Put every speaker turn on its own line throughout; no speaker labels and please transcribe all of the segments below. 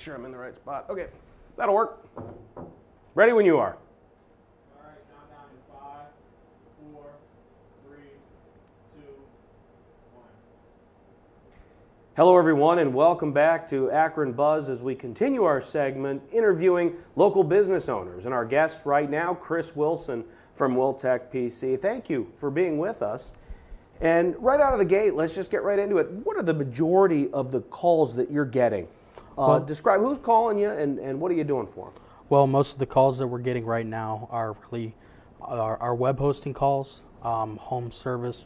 sure I'm in the right spot. Okay, that'll work. Ready when you are.
All right, countdown in 5, 4, 3, 2, 1.
Hello, everyone, and welcome back to Akron Buzz as we continue our segment interviewing local business owners. And our guest right now, Chris Wilson from Wiltech PC. Thank you for being with us. And right out of the gate, let's just get right into it. What are the majority of the calls that you're getting? Describe who's calling you and what are you doing for them?
Well, most of the calls that we're getting right now are really our web hosting calls, home service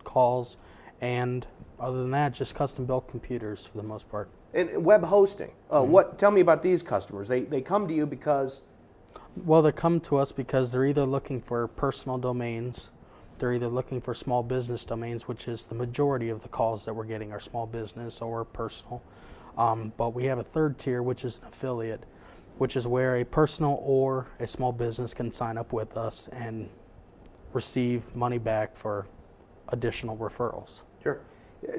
calls, and other than that, just custom built computers for the most part.
And web hosting. Tell me about these customers. They come to you because?
Well, they come to us because they're either looking for personal domains, they're either looking for small business domains, which is the majority of the calls that we're getting are small business or personal. But we have a third tier, which is an affiliate, which is where a personal or a small business can sign up with us and receive money back for additional referrals.
Sure.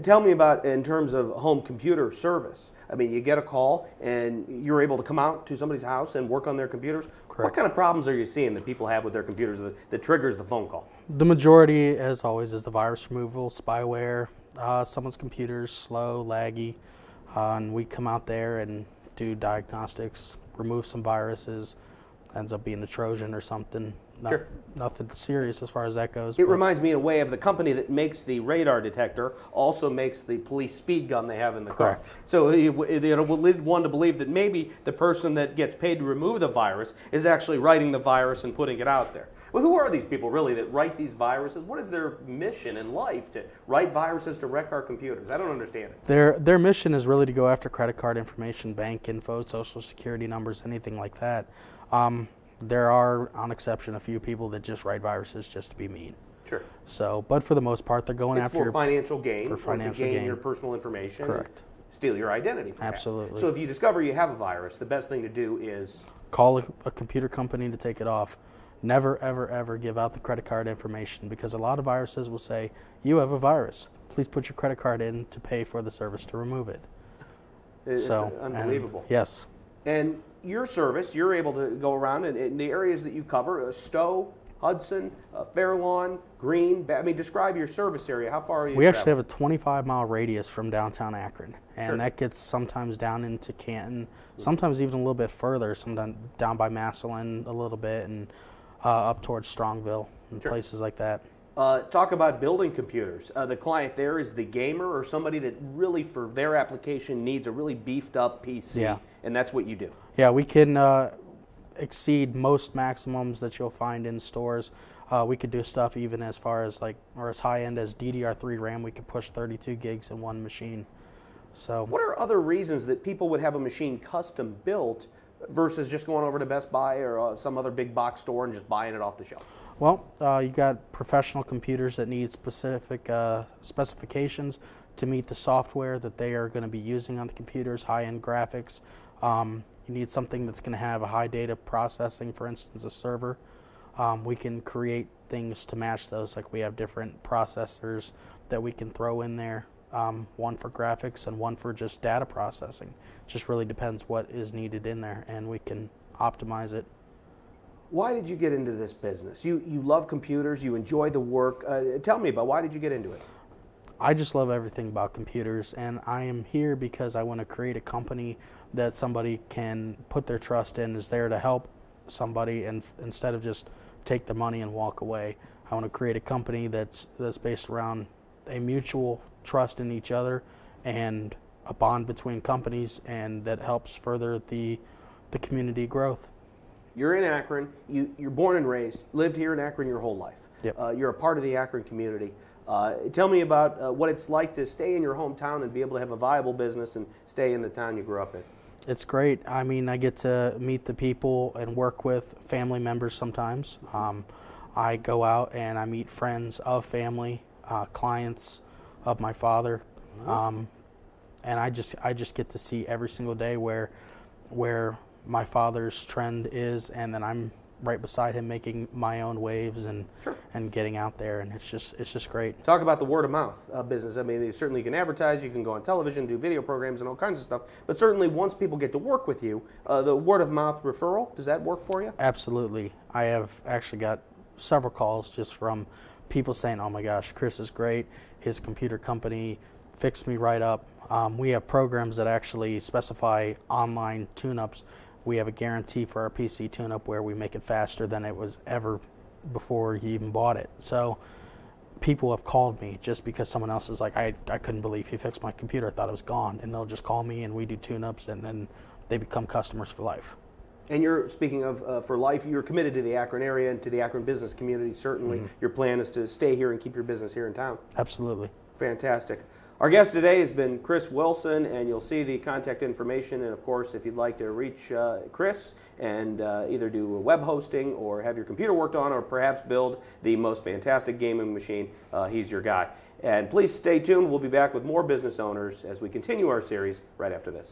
Tell me about in terms of home computer service. I mean, you get a call and you're able to come out to somebody's house and work on their computers.
Correct.
What kind of problems are you seeing that people have with their computers that triggers the phone call?
The majority, as always, is the virus removal, spyware, someone's computer's slow, laggy, and we come out there and do diagnostics, remove some viruses, ends up being a Trojan or something.
Sure.
Nothing serious as far as that goes.
It reminds me in a way of the company that makes the radar detector also makes the police speed gun they have in the car.
Correct.
So we'll lead one to believe that maybe the person that gets paid to remove the virus is actually writing the virus and putting it out there. Well, who are these people really that write these viruses? What is their mission in life to write viruses to wreck our computers? I don't understand it.
Their mission is really to go after credit card information, bank info, social security numbers, anything like that. There are, on exception, a few people that just write viruses just to be mean.
Sure.
So, but for the most part, they're going after
your financial gain.
For financial
gain
gain.
your personal information.
Correct.
Steal your identity. Perhaps.
Absolutely.
So if you discover you have a virus, the best thing to do is
call a computer company to take it off. Never, ever, ever give out the credit card information because a lot of viruses will say, you have a virus. Please put your credit card in to pay for the service to remove it.
It's unbelievable.
Yes.
And your service, you're able to go around in the areas that you cover, Stowe, Hudson, Fairlawn, Green. I mean, describe your service area. How far are you?
We actually have a 25-mile radius from downtown Akron, and
Sure.
that gets sometimes down into Canton, sometimes even a little bit further, sometimes down by Massillon a little bit, and up towards Strongville and
Sure.
places like that.
Talk about building computers. The client there is the gamer or somebody that really, for their application, needs a really beefed up PC,
Yeah.
and that's what you do.
Yeah, we can exceed most maximums that you'll find in stores. We could do stuff even as far as or as high end as DDR3 RAM. We could push 32 gigs in one machine. So
What are other reasons that people would have a machine custom built versus just going over to Best Buy or some other big box store and just buying it off the shelf?
Well, you got professional computers that need specific specifications to meet the software that they are going to be using on the computers, high-end graphics. You need something that's going to have a high data processing, for instance, a server. We can create things to match those, like we have different processors that we can throw in there, one for graphics and one for just data processing. Just really depends what is needed in there, and we can optimize it.
Why did you get into this business? You love computers, you enjoy the work. Tell me about why did you get into it?
I just love everything about computers, and I am here because I want to create a company that somebody can put their trust in, is there to help somebody, and instead of just take the money and walk away. I want to create a company that's based around a mutual trust in each other and a bond between companies, and that helps further the community growth.
You're in Akron, you're born and raised, lived here in Akron your whole life.
Yep.
You're a part of the Akron community. Tell me about what it's like to stay in your hometown and be able to have a viable business and stay in the town you grew up in.
It's great. I mean, I get to meet the people and work with family members sometimes. I go out and I meet friends of family, clients of my father, and I just get to see every single day where my father's trend is, and then I'm right beside him making my own waves and
Sure.
and getting out there, and it's just great.
Talk about the word of mouth business. I mean, you certainly can advertise, you can go on television, do video programs and all kinds of stuff, but certainly once people get to work with you, the word of mouth referral, does that work for you?
Absolutely. I have actually got several calls just from people saying, oh my gosh, Chris is great. His computer company fixed me right up. We have programs that actually specify online tune-ups. We have a guarantee for our PC tune-up where we make it faster than it was ever before you even bought it. So people have called me just because someone else is like, I couldn't believe he fixed my computer. I thought it was gone. And they'll just call me and we do tune-ups, and then they become customers for life.
And you're, speaking of for life, you're committed to the Akron area and to the Akron business community, certainly.
Mm-hmm.
Your plan is to stay here and keep your business here in town.
Absolutely.
Fantastic. Our guest today has been Chris Wilson, and you'll see the contact information. And of course, if you'd like to reach Chris and either do web hosting or have your computer worked on, or perhaps build the most fantastic gaming machine, he's your guy. And please stay tuned. We'll be back with more business owners as we continue our series right after this.